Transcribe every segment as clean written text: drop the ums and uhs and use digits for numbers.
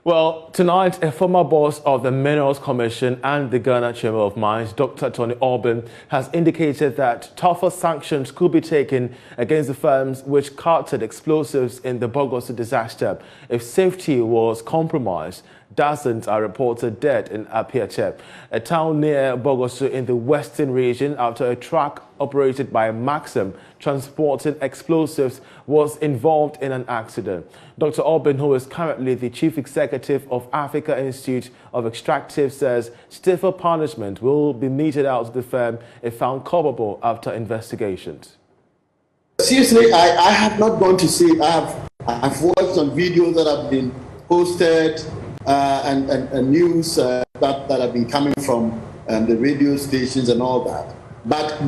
Well, tonight, a former boss of the Minerals Commission and the Ghana Chamber of Mines, Dr. Tony Orbin, has indicated that tougher sanctions could be taken against the firms which carted explosives in the Bogoso disaster if safety was compromised. Dozens are reported dead in Apiache, a town near Bogoso in the western region, after a truck operated by Maxim transporting explosives was involved in an accident. Dr. Orbin, who is currently the chief executive of Africa Institute of Extractive, says stiffer punishment will be meted out to the firm if found culpable after investigations. Seriously, I have not gone to see. I've watched some videos that have been posted and news that have been coming from the radio stations and all that. But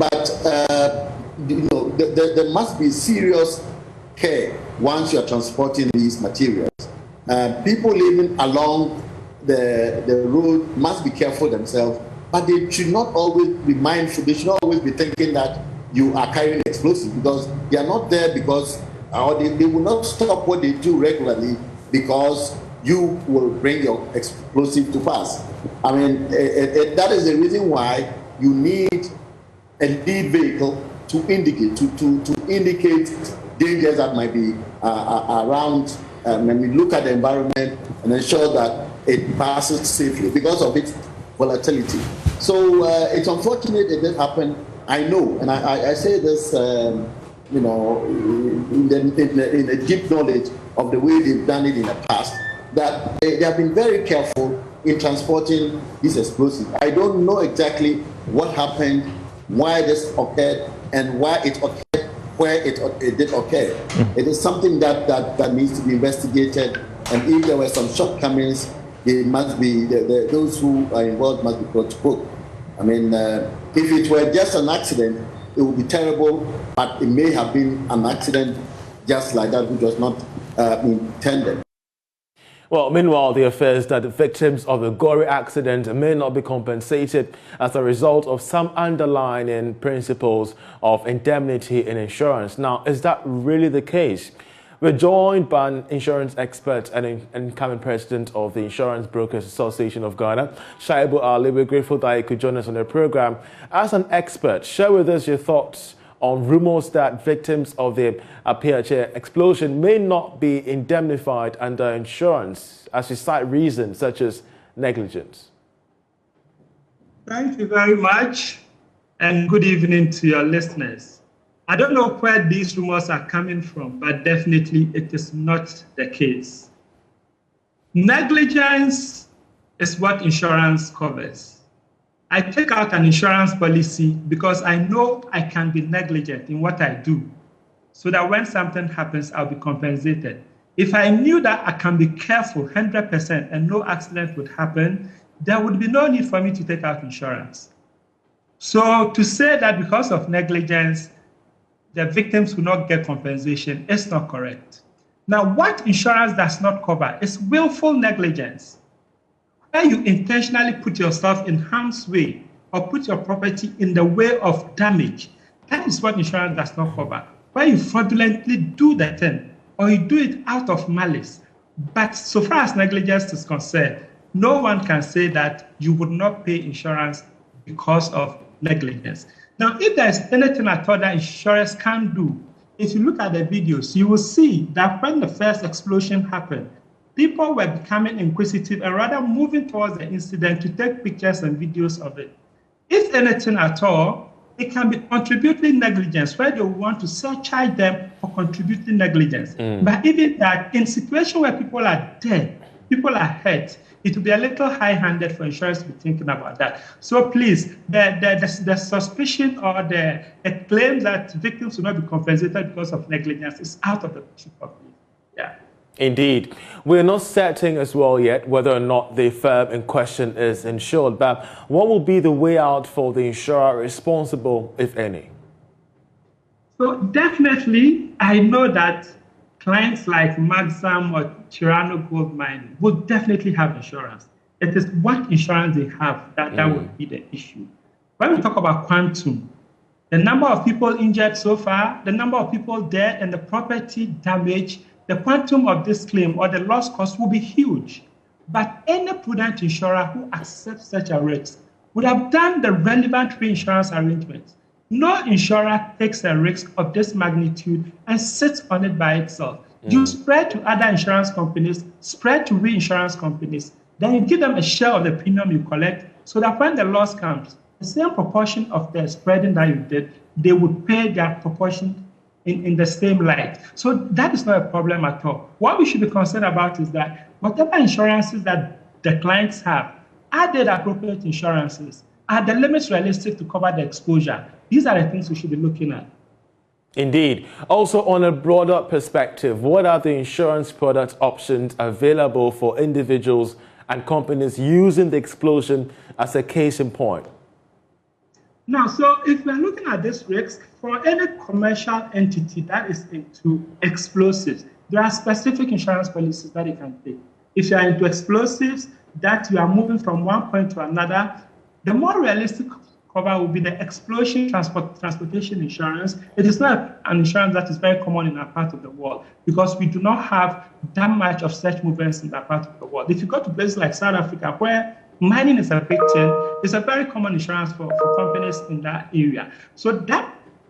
you know, there must be serious care once you are transporting these materials. People living along the road must be careful themselves, but they should not always be mindful. They should not always be thinking that you are carrying explosives, because they are not there because, or they will not stop what they do regularly because you will bring your explosive to pass. I mean, that is the reason why you need a lead vehicle to indicate dangers that might be around when we look at the environment and ensure that it passes safely because of its volatility. So it's unfortunate it did happen. I know, and I say this, you know, in the deep knowledge of the way they've done it in the past, that they have been very careful in transporting these explosives. I don't know exactly what happened, why this occurred, and why it occurred where it did occur. It is something that needs to be investigated, and if there were some shortcomings, it must be those who are involved must be brought to book. I mean, if it were just an accident, it would be terrible, but it may have been an accident just like that, which was not intended. Well, meanwhile, the affair is that the victims of the gory accident may not be compensated as a result of some underlying principles of indemnity in insurance. Now, is that really the case? We're joined by an insurance expert and incoming president of the Insurance Brokers Association of Ghana, Shaibu Ali. We're grateful that you could join us on the program. As an expert, share with us your thoughts on rumors that victims of the Apiache explosion may not be indemnified under insurance, as you cite reasons such as negligence. Thank you very much, and good evening to your listeners. I don't know where these rumors are coming from, but definitely it is not the case. Negligence is what insurance covers. I take out an insurance policy because I know I can be negligent in what I do, so that when something happens, I'll be compensated. If I knew that I can be careful 100% and no accident would happen, there would be no need for me to take out insurance. So to say that because of negligence, the victims will not get compensation is not correct. Now, what insurance does not cover is willful negligence, where you intentionally put yourself in harm's way or put your property in the way of damage. That is what insurance does not cover, where you fraudulently do the thing or you do it out of malice. But so far as negligence is concerned, no one can say that you would not pay insurance because of negligence. Now, if there's anything at all that insurance can do, if you look at the videos, you will see that when the first explosion happened, people were becoming inquisitive and rather moving towards the incident to take pictures and videos of it. If anything at all, it can be contributory negligence, where they want to surcharge them for contributing negligence. But even that, in situations where people are dead, people are hurt, it will be a little high-handed for insurance to be thinking about that. So please, the suspicion or the claim that victims will not be compensated because of negligence is out of the picture of me. Yeah. Indeed. We're not certain as well yet whether or not the firm in question is insured, but what will be the way out for the insurer responsible, if any? So definitely, I know that clients like Maxim or Tirano Gold Mine will definitely have insurance. It is what insurance they have that would be the issue. When we talk about quantum, the number of people injured so far, the number of people dead, and the property damage, the quantum of this claim or the loss cost will be huge. But any prudent insurer who accepts such a risk would have done the relevant reinsurance arrangements. No insurer takes a risk of this magnitude and sits on it by itself. You spread to other insurance companies, spread to reinsurance companies, then you give them a share of the premium you collect so that when the loss comes, the same proportion of the spreading that you did, they would pay their proportion in the same light. So that is not a problem at all. What we should be concerned about is that whatever insurances that the clients have, are they the appropriate insurances? Are the limits realistic to cover the exposure? These are the things we should be looking at. Indeed. Also, on a broader perspective, what are the insurance product options available for individuals and companies using the explosion as a case in point? Now, so if we're looking at this risk, for any commercial entity that is into explosives, there are specific insurance policies that you can take. If you are into explosives, that you are moving from one point to another, the more realistic cover will be the explosion transportation insurance. It is not an insurance that is very common in our part of the world because we do not have that much of such movements in that part of the world. If you go to places like South Africa, where mining is a big thing, it's a very common insurance for companies in that area. So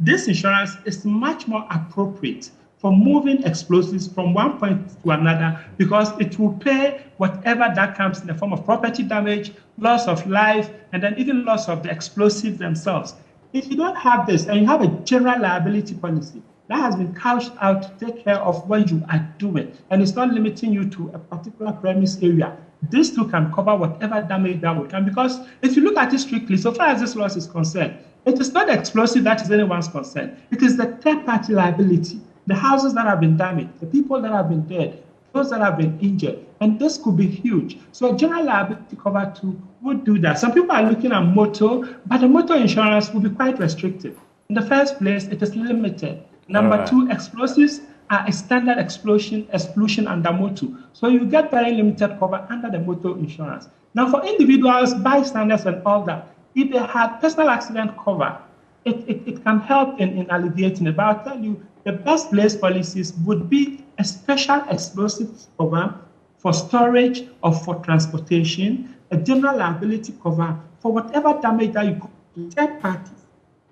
this insurance is much more appropriate for moving explosives from one point to another because it will pay whatever that comes in the form of property damage, loss of life, and then even loss of the explosives themselves. If you don't have this and you have a general liability policy that has been couched out to take care of what you are doing, and it's not limiting you to a particular premise area, this too can cover whatever damage that will come. Because if you look at it strictly, so far as this loss is concerned, it is not the explosive that is anyone's concern. It is the third-party liability. The houses that have been damaged, the people that have been dead, those that have been injured, and this could be huge. So a general liability cover too would do that. Some people are looking at motor, but the motor insurance will be quite restrictive. In the first place, it is limited. Number two, explosives are a standard exclusion under motor. So you get very limited cover under the motor insurance. Now for individuals, bystanders and all that, if they have personal accident cover, it can help in alleviating it. But I'll tell you, the best placed policies would be a special explosive cover for storage or for transportation, a general liability cover for whatever damage that you cause to third parties.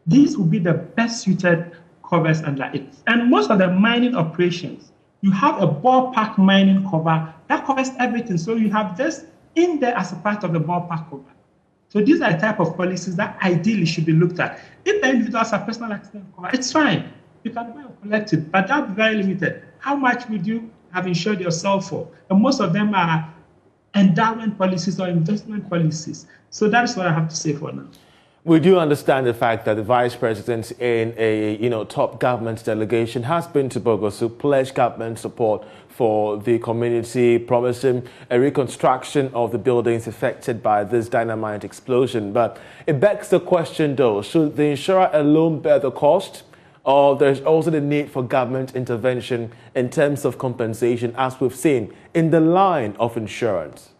These would be the best suited covers under it. And most of the mining operations, you have a ballpark mining cover that covers everything. So you have this in there as a part of the ballpark cover. So these are the type of policies that ideally should be looked at. If the individuals have personal accident cover, it's fine. You can buy or collect it, but that's very limited. How much would you have insured yourself for? And most of them are endowment policies or investment policies. So that's what I have to say for now. We do understand the fact that the Vice President in a top government delegation has been to Bogos to pledge government support for the community, promising a reconstruction of the buildings affected by this dynamite explosion. But it begs the question though, should the insurer alone bear the cost? Or there's also the need for government intervention in terms of compensation, as we've seen in the line of insurance?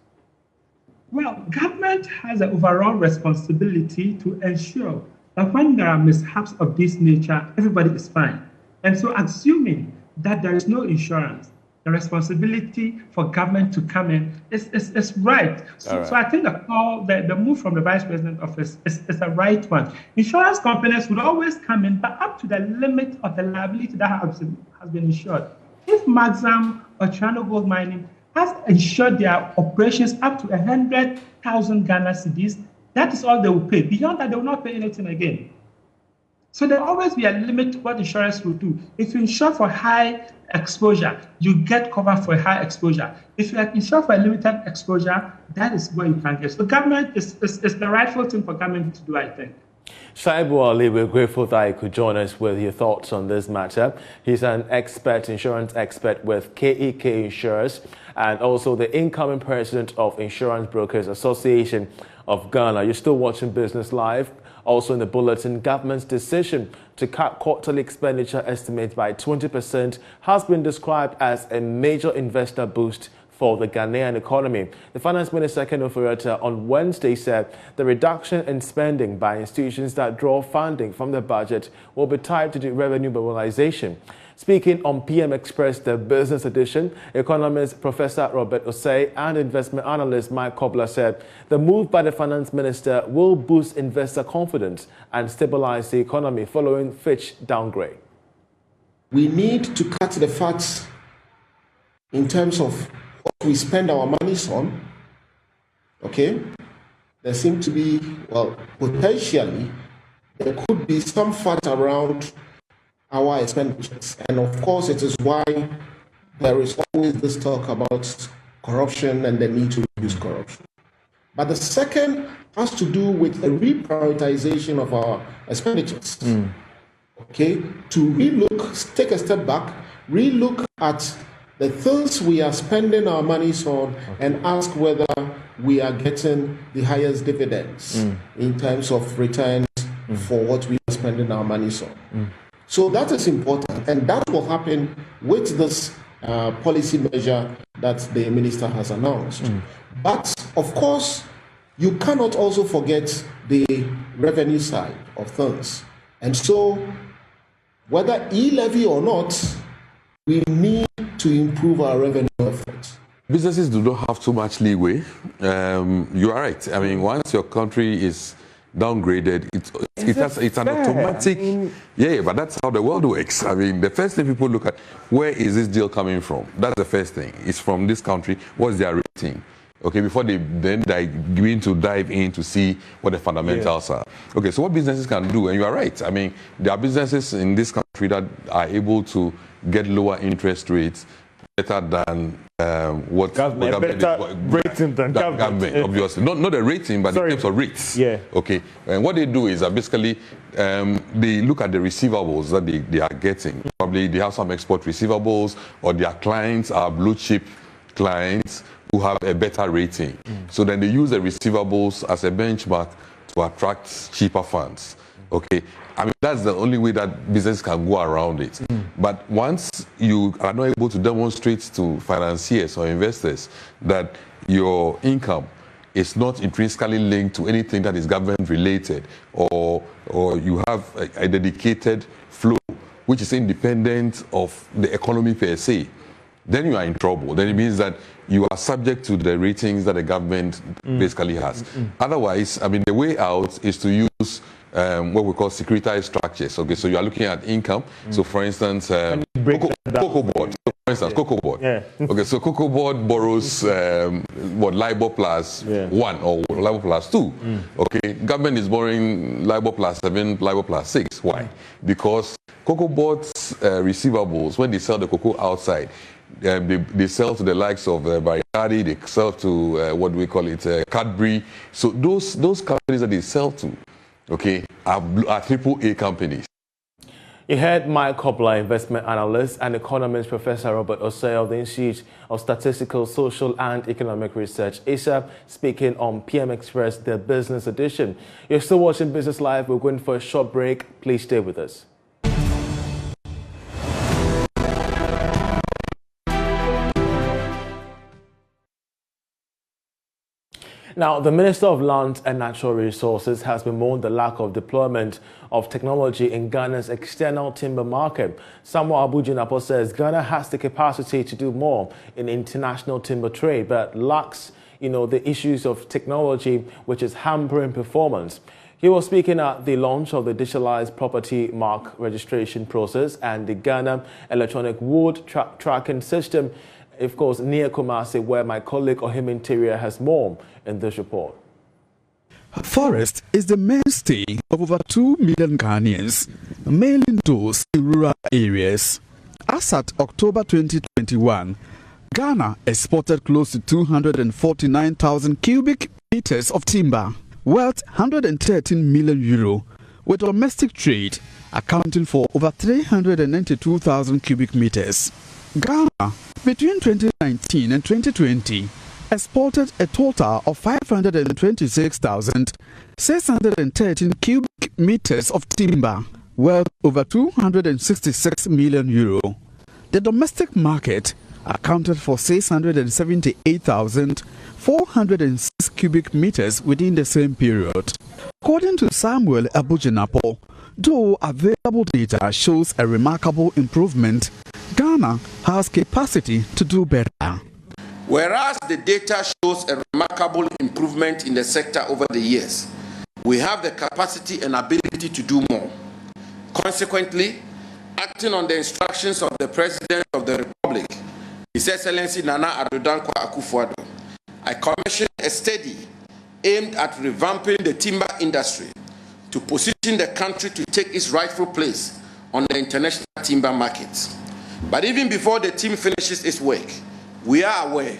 Well, government has an overall responsibility to ensure that when there are mishaps of this nature, everybody is fine. And so assuming that there is no insurance, the responsibility for government to come in is right. So I think the move from the Vice President office is a right one. Insurance companies would always come in, but up to the limit of the liability that has been insured. If Maxam or China Gold Mining has insured their operations up to 100,000 Ghana cedis, that is all they will pay. Beyond that, they will not pay anything again. So there will always be a limit to what insurance will do. If you insure for high exposure, you get cover for a high exposure. If you insure for a limited exposure, that is where you can get. So government is the rightful thing for government to do, I think. Shaibu Ali, we're grateful that you could join us with your thoughts on this matter. He's an insurance expert with KEK Insurers and also the incoming president of Insurance Brokers Association of Ghana. You're still watching Business Live. Also in the bulletin, government's decision to cut quarterly expenditure estimates by 20% has been described as a major investor boost for the Ghanaian economy. The Finance Minister, Ken Ofori-Atta, on Wednesday said the reduction in spending by institutions that draw funding from the budget will be tied to the revenue mobilization. Speaking on PM Express, the business edition, economist Professor Robert Osei and investment analyst Mike Kobler said the move by the finance minister will boost investor confidence and stabilize the economy following Fitch downgrade. We need to cut the fat in terms of what we spend our monies on. Okay? There seems to be, well, potentially, there could be some fat around our expenditures. And of course, it is why there is always this talk about corruption and the need to reduce corruption. But the second has to do with a reprioritization of our expenditures. Okay, to relook, take a step back, relook at the things we are spending our monies on and ask whether we are getting the highest dividends in terms of returns for what we are spending our monies on. So that is important, and that will happen with this policy measure that the minister has announced. But of course, you cannot also forget the revenue side of things. And so, whether e-levy or not, we need to improve our revenue efforts. Businesses do not have too much leeway. You are right. I mean, once your country is downgraded, it's an automatic. Yeah, but that's how the world works. I mean, the first thing people look at, where is this deal coming from? That's the first thing. It's from this country. What's their rating? Okay, before they then begin to dive in to see what the fundamentals are. Okay, so what businesses can do, and you are right. I mean, there are businesses in this country that are able to get lower interest rates better than what government better rating than government. Obviously, not the rating, but in terms of rates. Yeah. Okay, and what they do is that basically they look at the receivables that they are getting. Probably they have some export receivables, or their clients are blue chip clients who have a better rating. So then they use the receivables as a benchmark to attract cheaper funds. Okay, I mean, that's the only way that business can go around it. But once you are not able to demonstrate to financiers or investors that your income is not intrinsically linked to anything that is government related, or you have a dedicated flow which is independent of the economy per se, then you are in trouble. Then it means that you are subject to the ratings that the government basically has. Otherwise, I mean, the way out is to use what we call securitized structures. Okay, so you are looking at income. So, for instance, Cocoa Board. So for instance, Cocoa Board. Okay, so Cocoa Board borrows LIBOR plus 1 or LIBOR plus 2. Okay, government is borrowing LIBOR plus 7, LIBOR plus 6. Why? Because Cocoa Board's receivables, when they sell the cocoa outside, they sell to the likes of Barikadi, they sell to what do we call it, Cadbury. So those companies that they sell to, okay, are AAA companies. You heard Mike Kobler, investment analyst, and economist Professor Robert Osei of the Institute of Statistical, Social and Economic Research, ISA, speaking on PM Express, the business edition. You're still watching Business Live. We're going for a short break. Please stay with us. Now, the Minister of Land and Natural Resources has bemoaned the lack of deployment of technology in Ghana's external timber market. Samuel Abu-Jinapor says Ghana has the capacity to do more in international timber trade, but lacks, the issues of technology, which is hampering performance. He was speaking at the launch of the digitalized property mark registration process and the Ghana electronic wood tracking system, of course, near Kumasi, where my colleague Ohim Interior has more in this report. Forest is the mainstay of over 2 million Ghanaians, mainly those in rural areas. As at October 2021, Ghana exported close to 249,000 cubic meters of timber, worth 113 million euro, with domestic trade accounting for over 392,000 cubic meters. Ghana, between 2019 and 2020, exported a total of 526,613 cubic meters of timber, worth over 266 million euro. The domestic market accounted for 678,406 cubic meters within the same period. According to Samuel Abujinapo, though available data shows a remarkable improvement, Ghana has capacity to do better. Whereas the data shows a remarkable improvement in the sector over the years, we have the capacity and ability to do more. Consequently, acting on the instructions of the President of the Republic, His Excellency Nana Addo Dankwa Akufo-Addo, I commissioned a study aimed at revamping the timber industry to position the country to take its rightful place on the international timber market. But even before the team finishes its work, we are aware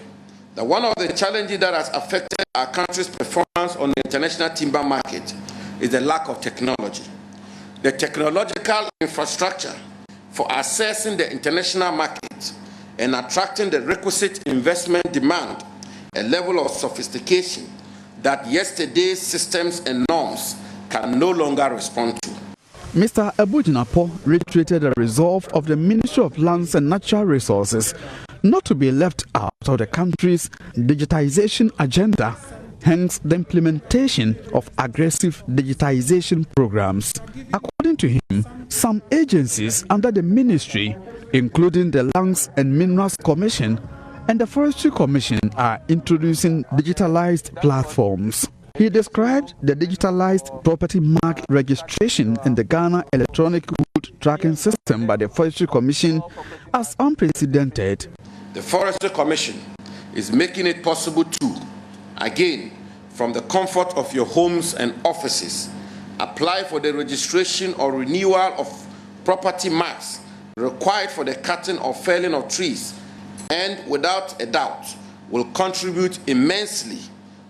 that one of the challenges that has affected our country's performance on the international timber market is the lack of technology. The technological infrastructure for accessing the international market and attracting the requisite investment demand a level of sophistication that yesterday's systems and norms can no longer respond to. Mr. Abujinapo reiterated the resolve of the Ministry of Lands and Natural Resources not to be left out of the country's digitization agenda, hence the implementation of aggressive digitization programs. According to him, some agencies under the ministry, including the Lands and Minerals Commission and the Forestry Commission, are introducing digitalized platforms. He described the digitalized property mark registration in the Ghana Electronic Wood Tracking System by the Forestry Commission as unprecedented. The Forestry Commission is making it possible to, again, from the comfort of your homes and offices, apply for the registration or renewal of property marks required for the cutting or felling of trees, and without a doubt will contribute immensely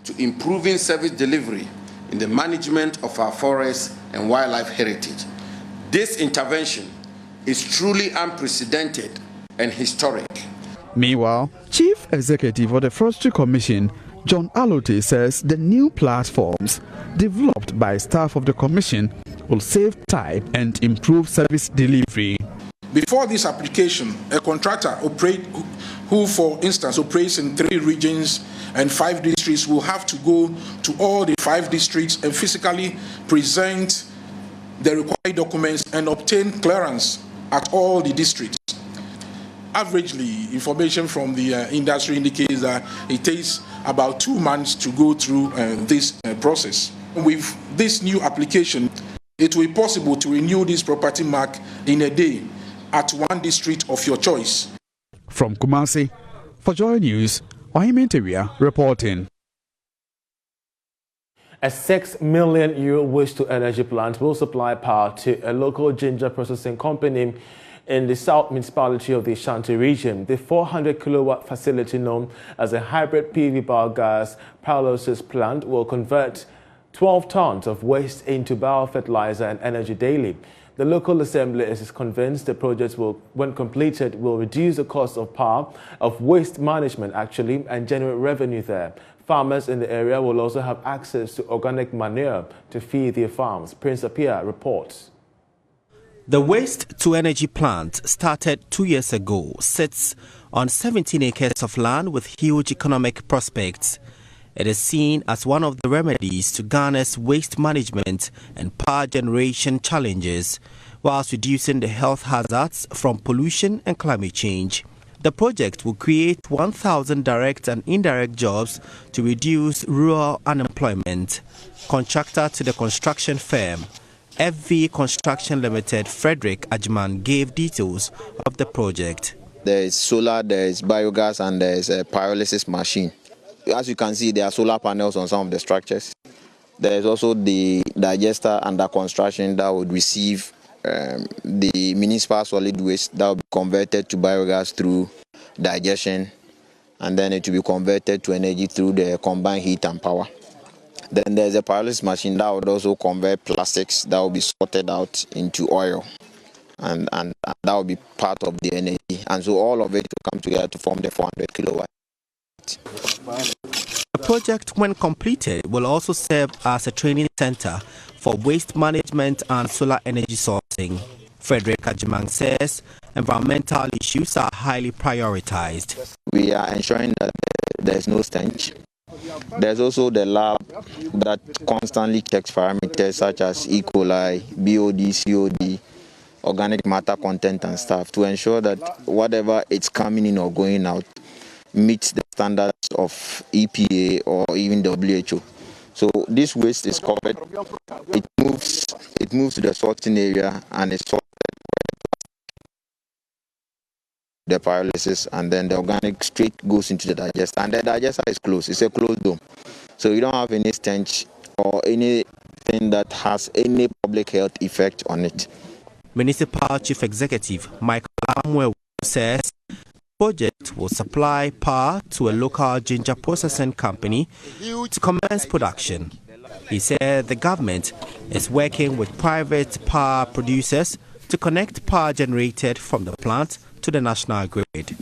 to improving service delivery in the management of our forests and wildlife heritage. This intervention is truly unprecedented and historic. Meanwhile, Chief Executive of the Forestry Commission, John Alote, says the new platforms developed by staff of the Commission will save time and improve service delivery. Before this application, a contractor who, for instance, operates in 3 regions and 5 districts will have to go to all the 5 districts and physically present the required documents and obtain clearance at all the districts. Averagely, information from the industry indicates that it takes about 2 months to go through this process. With this new application, it will be possible to renew this property mark in a day at 1 district of your choice. From Kumasi, for JoyNews, Ohimenteria reporting. A €6 million waste-to-energy plant will supply power to a local ginger processing company in the South Municipality of the Ashanti region. The 400-kilowatt facility, known as a hybrid PV biogas pyrolysis plant, will convert 12 tons of waste into biofertilizer and energy daily. The local assembly is convinced the project will, when completed, will reduce the cost of power, of waste management actually, and generate revenue there. Farmers in the area will also have access to organic manure to feed their farms. Prince Apia reports. The waste-to-energy plant, started 2 years ago, sits on 17 acres of land with huge economic prospects. It is seen as one of the remedies to Ghana's waste management and power generation challenges, whilst reducing the health hazards from pollution and climate change. The project will create 1,000 direct and indirect jobs to reduce rural unemployment. Contractor to the construction firm, FV Construction Limited, Frederick Ajman, gave details of the project. There is solar, there is biogas, and there is a pyrolysis machine. As you can see, there are solar panels on some of the structures. There is also the digester under construction that would receive the municipal solid waste that will be converted to biogas through digestion, and then it will be converted to energy through the combined heat and power. Then there's a pyrolysis machine that would also convert plastics that will be sorted out into oil, and that will be part of the energy. And so all of it will come together to form the 400 kilowatt. The project, when completed, will also serve as a training center for waste management and solar energy sourcing. Frederick Ajman says environmental issues are highly prioritized. We are ensuring that there is no stench. There's also the lab that constantly checks parameters such as E. coli, BOD, COD, organic matter content and stuff to ensure that whatever it's coming in or going out meets the standards of EPA or even WHO. So this waste is covered. It moves to the sorting area and it's sorted the pyrolysis, and then the organic straight goes into the digester, and the digester is closed. It's a closed dome, so you don't have any stench or anything that has any public health effect on it. Municipal Chief Executive Michael Amwe says the project will supply power to a local ginger processing company to commence production. He said the government is working with private power producers to connect power generated from the plant to the national grid.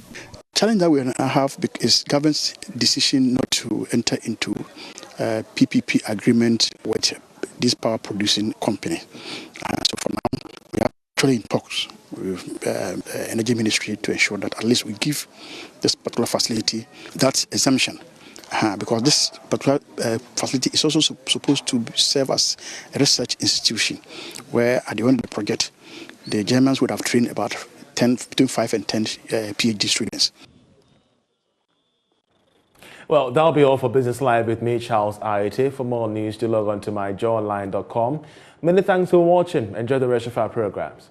Challenge that we have is government's decision not to enter into a PPP agreement with this power producing company. So for now, we are actually in talks with Energy Ministry to ensure that at least we give this particular facility that exemption. Because this particular facility is also supposed to serve as a research institution where at the end of the project, the Germans would have trained about between 5 and 10 PhD students. Well, that'll be all for Business Live with me, Charles Aite. For more news, do log on to myjoyonline.com. Many thanks for watching. Enjoy the rest of our programs.